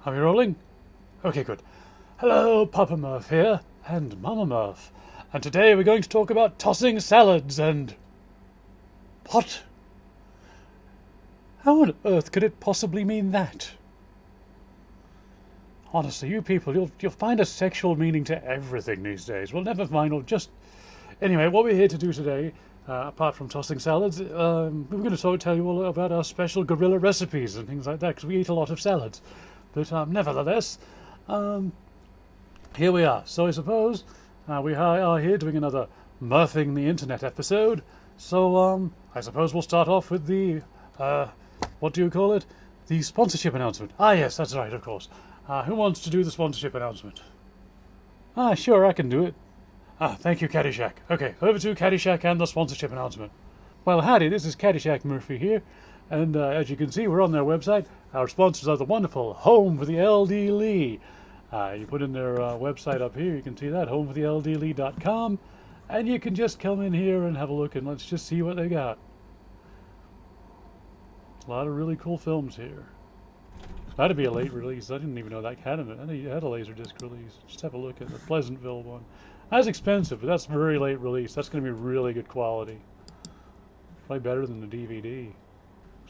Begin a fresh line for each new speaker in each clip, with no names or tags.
Are we rolling? Okay, good. Hello, Papa Murph here, and Mama Murph. And today we're going to talk about tossing salads and... What? How on earth could it possibly mean that? Honestly, you people, you'll find a sexual meaning to everything these days. Well, never mind, we'll just... Anyway, what we're here to do today, apart from tossing salads, we're going to tell you all about our special guerrilla recipes and things like that, because we eat a lot of salads. But nevertheless, here we are. So I suppose we are here doing another Murphing the Internet episode. So I suppose we'll start off with the, what do you call it? The sponsorship announcement. Ah, yes, that's right, of course. Who wants to do the sponsorship announcement? Sure, I can do it. Thank you, Caddyshack. Okay, over to Caddyshack and the sponsorship announcement. Well, howdy, this is Caddyshack Murphy here. And as you can see, we're on their website. Our sponsors are the wonderful Home for the LD Lee. You put in their website up here, you can see that, homefortheldlee.com. And you can just come in here and have a look and let's just see what they got. A lot of really cool films here. That'd be a late release. I didn't even know that had it. I didn't know you had a Laserdisc release. Just have a look at the Pleasantville one. That's expensive, but that's a very late release. That's going to be really good quality. Probably better than the DVD.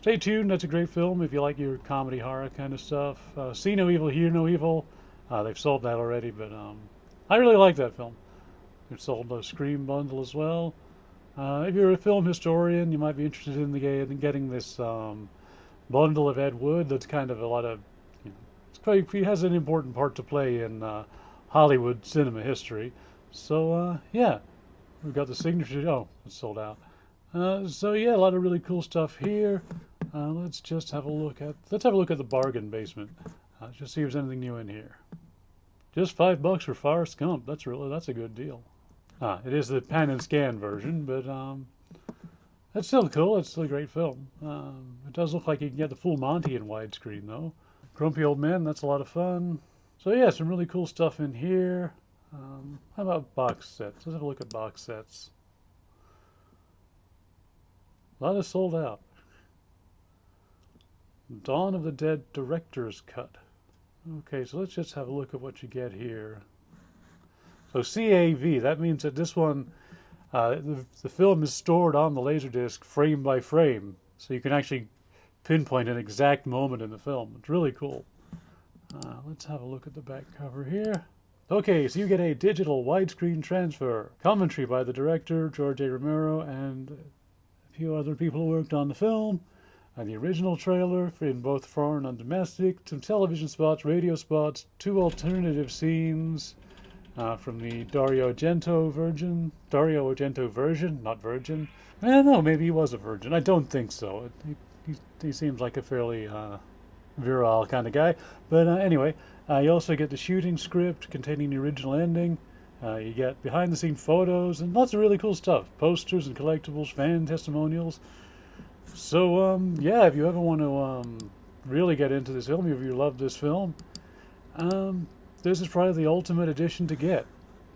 Stay tuned. That's a great film if you like your comedy horror kind of stuff. See No Evil, Hear No Evil. They've sold that already, but I really like that film. They've sold the Scream bundle as well. If you're a film historian, you might be interested in getting this bundle of Ed Wood. That's kind of a lot of, he has an important part to play in Hollywood cinema history. So yeah, we've got the signature. Oh, it's sold out. So yeah, a lot of really cool stuff here. Let's have a look at the bargain basement. Just see if there's anything new in here. Just $5 for Forrest Gump. That's a good deal. It is the pan and scan version, but that's still cool. It's still a great film. It does look like you can get the full Monty in widescreen though. Grumpy Old Men. That's a lot of fun. So yeah, some really cool stuff in here. How about box sets? Let's have a look at box sets. A lot is sold out. Dawn of the Dead Director's Cut. Okay, so let's just have a look at what you get here. So CAV, that means that this one, the film is stored on the Laserdisc frame by frame. So you can actually pinpoint an exact moment in the film. It's really cool. Let's have a look at the back cover here. Okay, so you get a digital widescreen transfer. Commentary by the director, George A. Romero, and a few other people who worked on the film. The original trailer in both foreign and domestic, some television spots, radio spots, 2 alternative scenes from the Dario Argento version, not virgin. I don't know, maybe he was a virgin. I don't think so. He seems like a fairly virile kind of guy. But anyway, you also get the shooting script containing the original ending. You get behind-the-scene photos and lots of really cool stuff. Posters and collectibles, fan testimonials. So, yeah, if you ever want to really get into this film, if you love this film, this is probably the ultimate edition to get.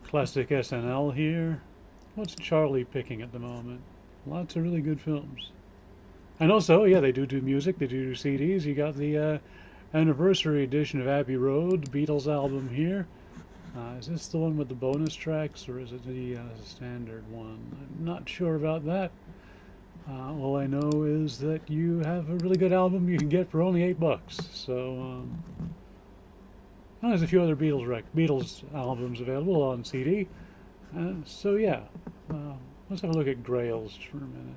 Classic SNL here. What's Charlie picking at the moment? Lots of really good films. And also, yeah, they do music, they do CDs. You got the anniversary edition of Abbey Road, Beatles album here. Is this the one with the bonus tracks, or is it the standard one? I'm not sure about that. All I know is that you have a really good album you can get for only $8. So there's a few other Beatles albums available on CD. So yeah, let's have a look at Grails for a minute.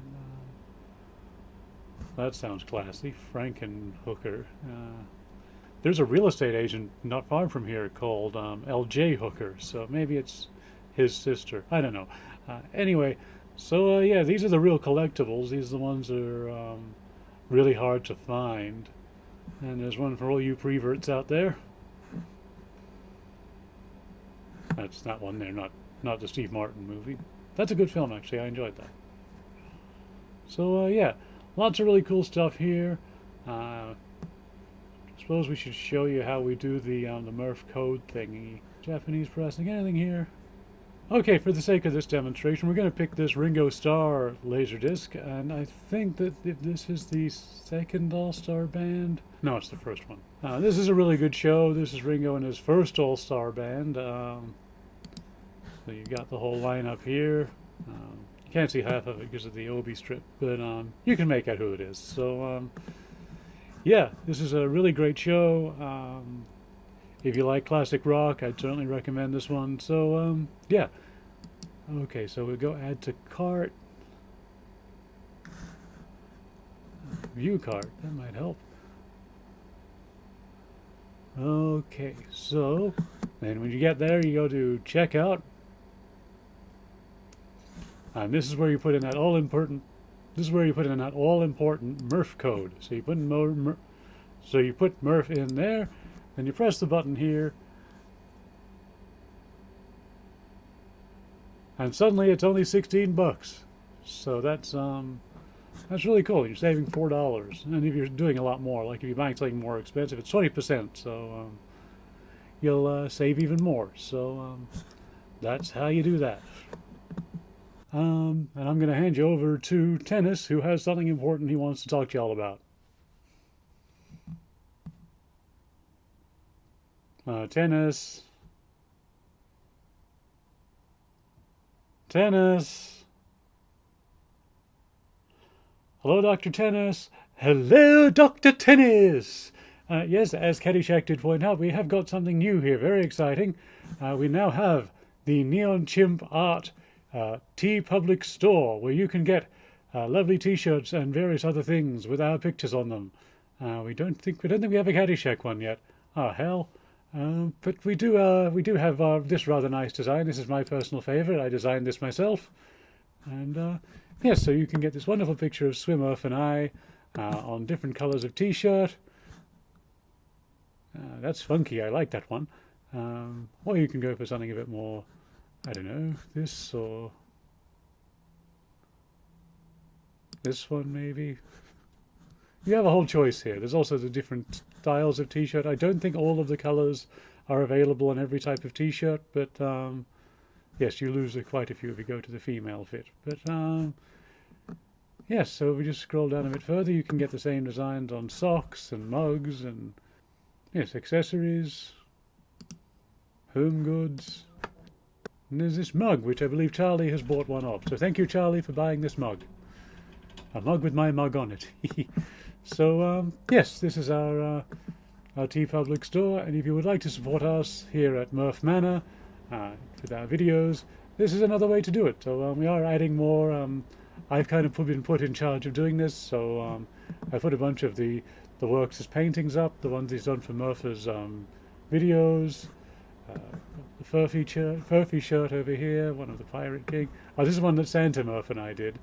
That sounds classy. Frankenhooker. There's a real estate agent not far from here called L.J. Hooker, so maybe it's his sister. I don't know. Anyway. So yeah, these are the real collectibles. These are the ones that are really hard to find. And there's one for all you preverts out there. That's that one there, not the Steve Martin movie. That's a good film, actually. I enjoyed that. So yeah, lots of really cool stuff here. Suppose we should show you how we do the Murph code thingy. Japanese pressing, anything here? Okay, for the sake of this demonstration, we're going to pick this Ringo Starr Laserdisc, and I think that this is the second All-Star band. No, it's the first one. This is a really good show. This is Ringo and his first All-Star band. So you got the whole lineup here. You can't see half of it because of the Obi strip, but you can make out who it is. So yeah, this is a really great show. If you like classic rock, I'd certainly recommend this one. So yeah. Okay, so we'll go add to cart. View cart, that might help. Okay, so then when you get there, you go to checkout. And this is where you put in that all-important Murph code. So you put Murph in there, then you press the button here, and suddenly it's only 16 bucks. So that's really cool. You're saving $4. And if you're doing a lot more, like if you're buying something more expensive, it's 20%. So you'll save even more. So that's how you do that. And I'm going to hand you over to Tennis, who has something important he wants to talk to you all about. Tennis. Tennis. Hello, Dr. Tennis. Hello, Dr. Tennis. Yes, as Caddyshack did point out, we have got something new here. Very exciting. We now have the Neon Chimp Art Public Store, where you can get lovely T-shirts and various other things with our pictures on them. We don't think we have a Caddyshack one yet. Oh hell! But we do have this rather nice design. This is my personal favorite. I designed this myself, and yes, so you can get this wonderful picture of Swimurf and I on different colors of T-shirt. That's funky. I like that one. Or you can go for something a bit more, I don't know, this or this one maybe. You have a whole choice here. There's also the different styles of T-shirt. I don't think all of the colors are available on every type of T-shirt, but yes, you lose quite a few if you go to the female fit. But yes, so if we just scroll down a bit further, you can get the same designs on socks and mugs and yes, accessories, home goods. And there's this mug, which I believe Charlie has bought one of. So thank you, Charlie, for buying this mug. A mug with my mug on it. So, yes, this is our TeePublic store. And if you would like to support us here at Murph Manor with our videos, this is another way to do it. So we are adding more. I've kind of been put in charge of doing this. So I put a bunch of the works as paintings up, the ones he's done for Murph's videos. The Furphy shirt over here, one of the Pirate King. Oh, this is one that Santa Murph and I did.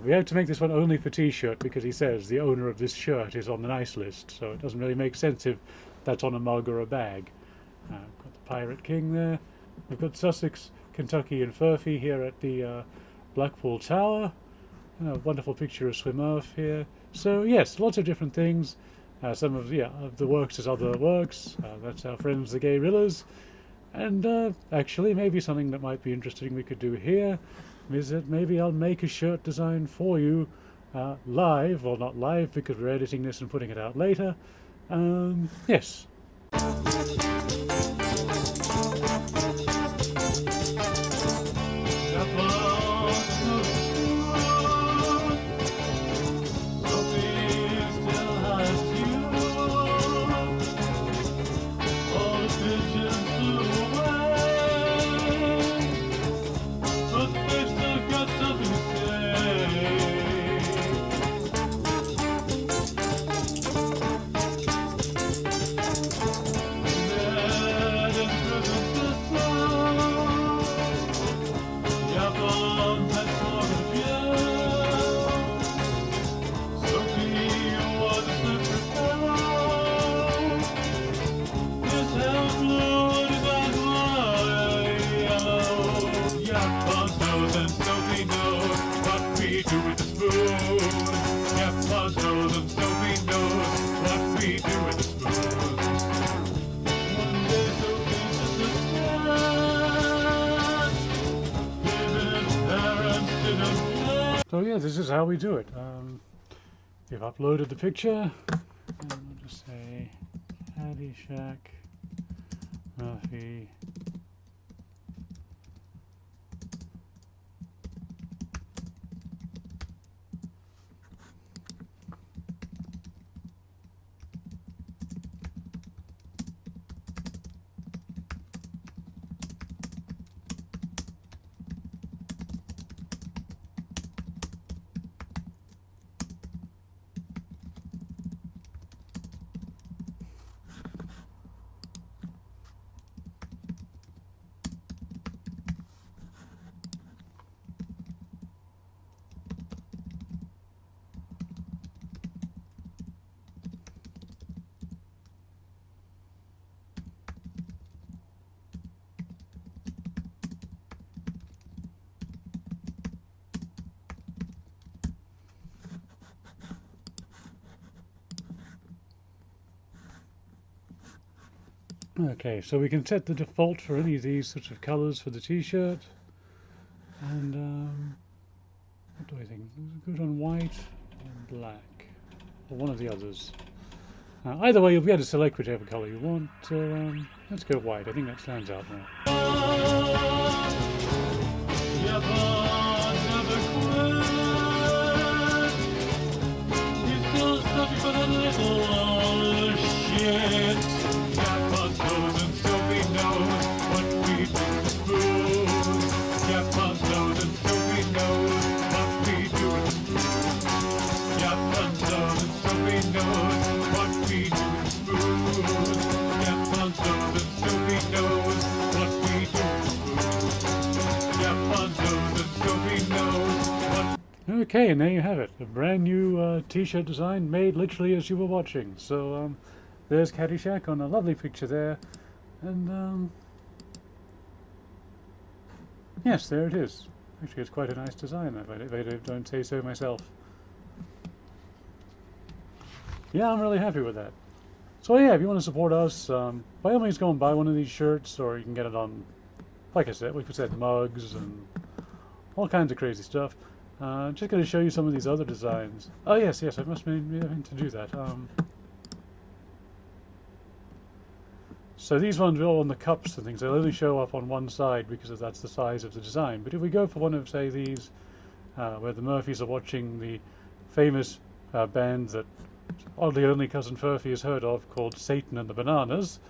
We had to make this one only for T-shirt because he says the owner of this shirt is on the nice list, so it doesn't really make sense if that's on a mug or a bag. Got the Pirate King there. We've got Sussex, Kentucky and Furphy here at the Blackpool Tower. A wonderful picture of Swimurf here. So yes, lots of different things. Some of the works as other works. That's our friends the Gay-Rillas. And actually, maybe something that might be interesting we could do here is that maybe I'll make a shirt design for you live, or not live because we're editing this and putting it out later. Yes. So yeah, this is how we do it. We've uploaded the picture, and we'll just say Caddyshack Murphy. Okay, so we can set the default for any of these sorts of colors for the t-shirt. And what do I think? Good on white and black, or one of the others. Either way, you'll be able to select whichever color you want. Let's go white. I think that stands out more. Okay, and there you have it. A brand new t-shirt design made literally as you were watching. So there's Caddyshack on a lovely picture there. And yes, there it is. Actually, it's quite a nice design, if I don't say so myself. Yeah, I'm really happy with that. So yeah, if you want to support us, by all means go and buy one of these shirts, or you can get it on, like I said, we said, mugs and all kinds of crazy stuff. Just going to show you some of these other designs. Oh yes, I must mean to do that. So these ones are all on the cups and things. They'll only show up on one side because that's the size of the design. But if we go for one of, say, these, where the Murphys are watching the famous band that oddly only Cousin Furphy has heard of, called Satan and the Bananas,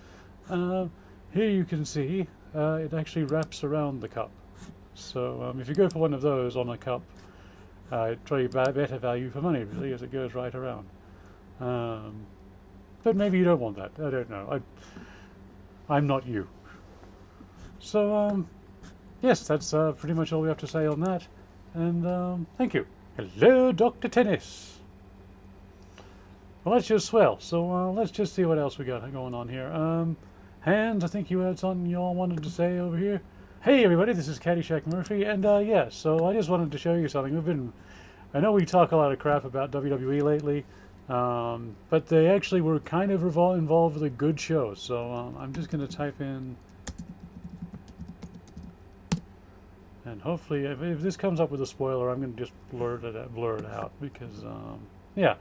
here you can see it actually wraps around the cup. So if you go for one of those on a cup, it's probably better value for money, really, as it goes right around. But maybe you don't want that. I don't know. I'm not you. So, yes, that's pretty much all we have to say on that. And thank you. Hello, Dr. Tennis. Well, that's just swell. So let's just see what else we got going on here. Hans, I think you had something you all wanted to say over here. Hey everybody, this is Caddyshack Murphy, and yeah, so I just wanted to show you something. I know we talk a lot of crap about WWE lately, but they actually were kind of involved with a good show, so I'm just going to type in, and hopefully, if this comes up with a spoiler, I'm going to just blur it out, because, yeah.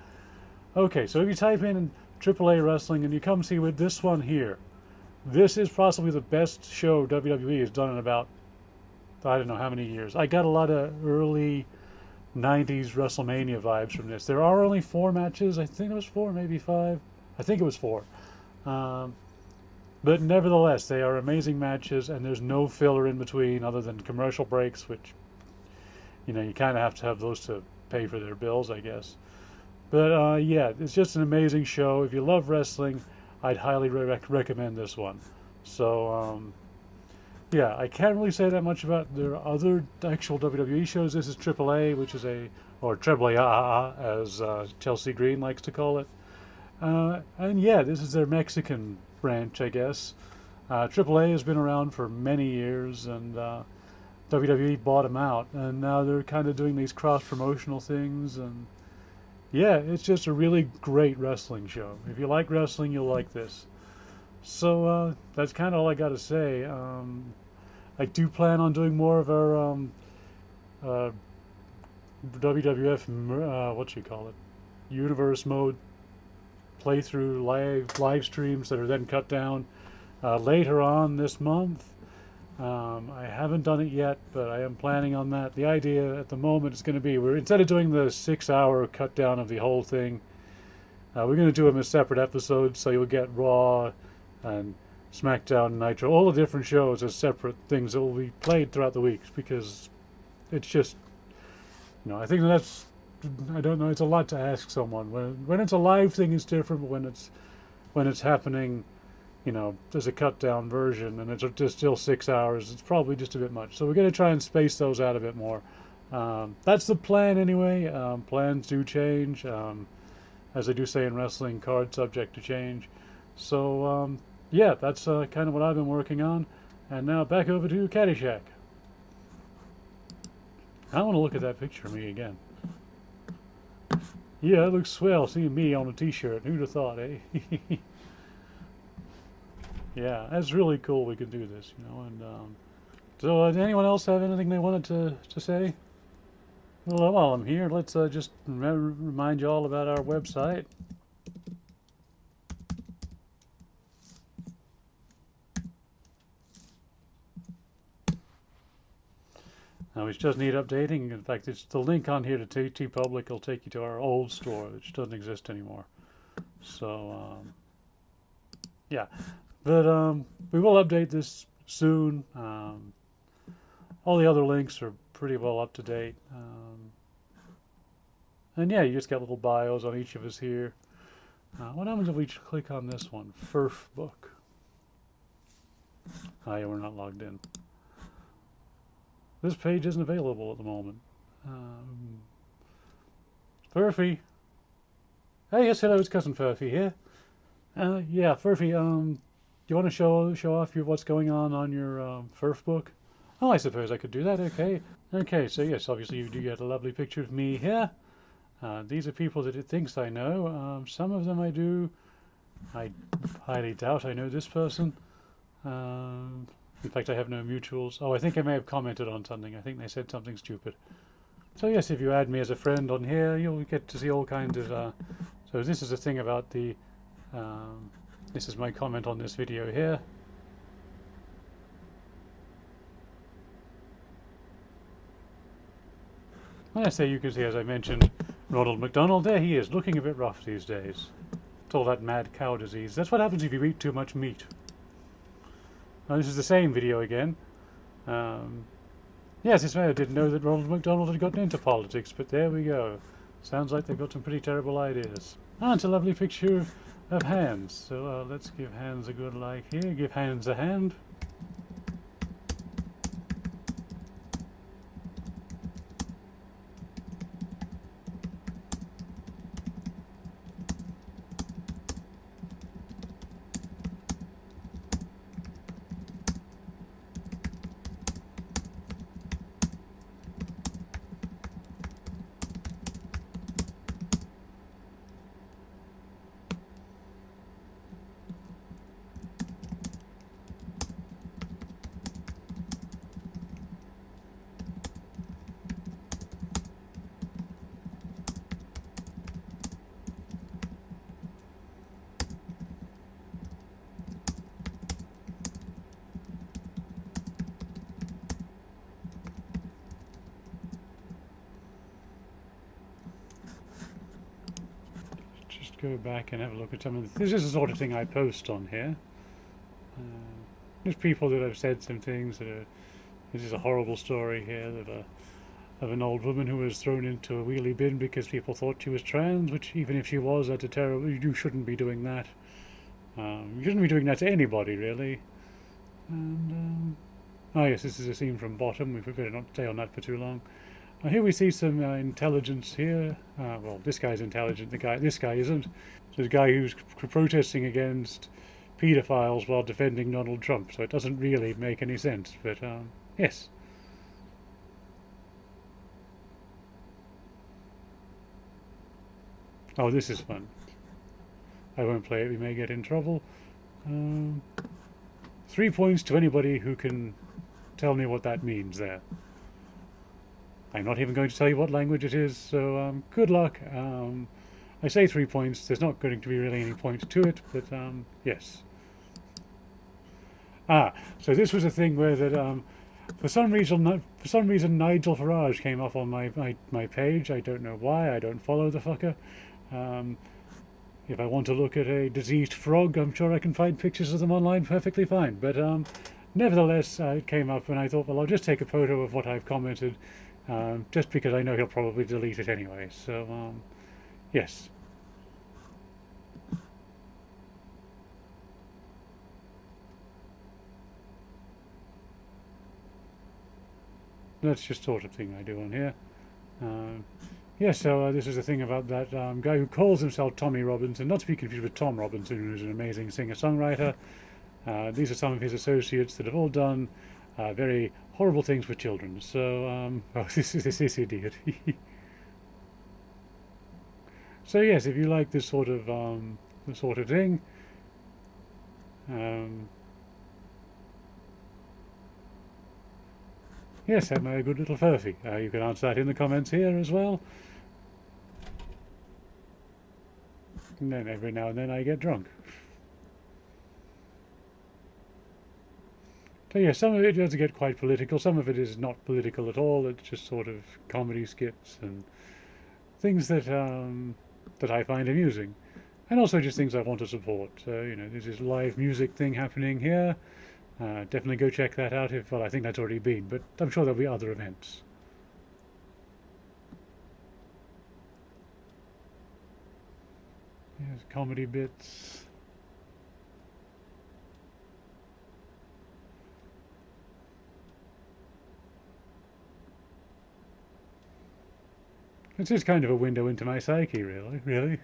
Okay, so if you type in AAA Wrestling, and you come see with this one here, this is possibly the best show WWE has done in about, I don't know how many years. I got a lot of early 90s WrestleMania vibes from this. There are only 4 matches. I think it was 4, maybe 5. I think it was 4. But nevertheless, they are amazing matches, and there's no filler in between other than commercial breaks, which, you kind of have to have those to pay for their bills, I guess. But yeah, it's just an amazing show. If you love wrestling, I'd highly recommend this one. So, yeah, I can't really say that much about their other actual WWE shows. This is AAA, which is or Treble A, as Chelsea Green likes to call it. And yeah, this is their Mexican branch, I guess. AAA has been around for many years, and WWE bought them out. And now they're kind of doing these cross-promotional things, and yeah, it's just a really great wrestling show. If you like wrestling, you'll like this. So that's kind of all I got to say. I do plan on doing more of our WWF, what you call it, universe mode playthrough live streams that are then cut down later on this month. I haven't done it yet, but I am planning on that. The idea at the moment is going to be, instead of doing the 6-hour cut down of the whole thing, we're going to do them as separate episodes, so you'll get Raw and SmackDown, Nitro, all the different shows as separate things that will be played throughout the weeks, because it's just, I think that's, I don't know, it's a lot to ask someone. When it's a live thing, it's different, but when it's happening, there's a cut down version and it's just still 6 hours, it's probably just a bit much. So we're going to try and space those out a bit more. That's the plan anyway. Plans do change. As I do say in wrestling, card subject to change. So, yeah, that's kind of what I've been working on. And now back over to Caddyshack. I want to look at that picture of me again. Yeah, it looks swell seeing me on a t-shirt. Who'd have thought, eh? Yeah, that's really cool we could do this, And so, does anyone else have anything they wanted to say? Well, while I'm here, let's just remind you all about our website. Which does need updating. In fact, it's the link on here to TeePublic will take you to our old store, which doesn't exist anymore. So, yeah. But we will update this soon. All the other links are pretty well up to date. And yeah, you just got little bios on each of us here. What happens if we click on this one? Furf book. Oh yeah, we're not logged in. This page isn't available at the moment. Furfy. Hey, yes, hello, it's Cousin Furfy here. Yeah, Furfy, you want to show off what's going on your Furf book? Oh, I suppose I could do that, okay. Okay, so yes, obviously you do get a lovely picture of me here. These are people that it thinks I know. Some of them I do. I highly doubt I know this person. In fact, I have no mutuals. Oh, I think I may have commented on something. I think they said something stupid. So yes, if you add me as a friend on here, you'll get to see all kinds of... so this is the thing about the... this is my comment on this video here. When I say you can see, as I mentioned, Ronald McDonald, there he is, looking a bit rough these days. It's all that mad cow disease. That's what happens if you eat too much meat. Now, this is the same video again. Yes, I didn't know that Ronald McDonald had gotten into politics, but there we go. Sounds like they've got some pretty terrible ideas. It's a lovely picture of Hans. So let's give Hans a good like here. Give Hans a hand. Go back and have a look at some of this is the sort of thing I post on here. There's people that have said some things that are... This is a horrible story here of an old woman who was thrown into a wheelie bin because people thought she was trans, which even if she was, that's a terrible... You shouldn't be doing that. You shouldn't be doing that to anybody, really. And, oh yes, this is a scene from Bottom. We better not stay on that for too long. Here we see some intelligence here. Well, this guy's intelligent. This guy isn't. There's a guy who's protesting against pedophiles while defending Donald Trump. So it doesn't really make any sense. But yes. Oh, this is fun. I won't play it. We may get in trouble. 3 points to anybody who can tell me what that means there. I'm not even going to tell you what language it is, so good luck. I say 3 points. There's not going to be really any point to it, but yes. So this was a thing where that for some reason Nigel Farage came up on my page. I don't know why. I don't follow the fucker. Um, if I want to look at a diseased frog, I'm sure I can find pictures of them online perfectly fine. But nevertheless, it came up, and I thought, well, I'll just take a photo of what I've commented, just because I know he'll probably delete it anyway. So yes. That's just sort of thing I do on here. Yeah, so this is the thing about that guy who calls himself Tommy Robinson, not to be confused with Tom Robinson, who's an amazing singer-songwriter. These are some of his associates that have all done very horrible things for children. So, oh, this is idiot. So yes, if you like this sort of thing, yes, I'm a good little furphy. You can answer that in the comments here as well. And then every now and then I get drunk. So yeah, some of it does get quite political. Some of it is not political at all. It's just sort of comedy skits and things that that I find amusing, and also just things I want to support. So you know, there's this live music thing happening here. Definitely go check that out. If well, I think that's already been, but I'm sure there'll be other events. Yes, comedy bits. It's just kind of a window into my psyche, really, really.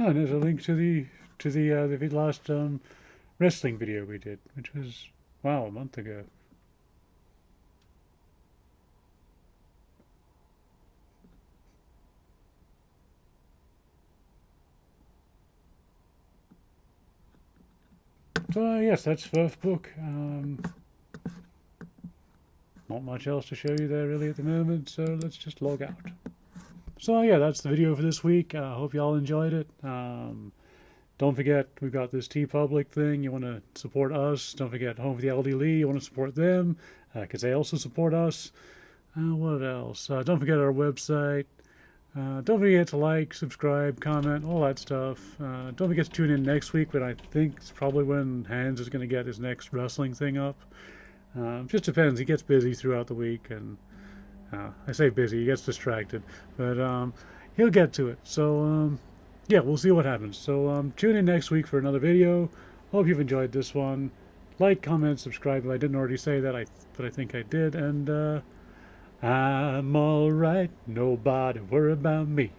Oh, and there's a link to the last wrestling video we did, which was wow, a month ago. So yes, that's first book. Not much else to show you there really at the moment, so let's just log out. So yeah, that's the video for this week. I hope you all enjoyed it. Don't forget, we've got this TeePublic thing. You want to support us. Don't forget Home for the Elderly. You want to support them because they also support us. What else? Don't forget our website. Don't forget to like, subscribe, comment, all that stuff. Don't forget to tune in next week, but I think it's probably when Hans is going to get his next wrestling thing up. Just depends. He gets busy throughout the week, and I say busy, he gets distracted, but he'll get to it. So yeah, we'll see what happens. So tune in next week for another video. Hope you've enjoyed this one. Like, comment, subscribe if I didn't already say that, but I think I did. And I'm alright, nobody worry about me.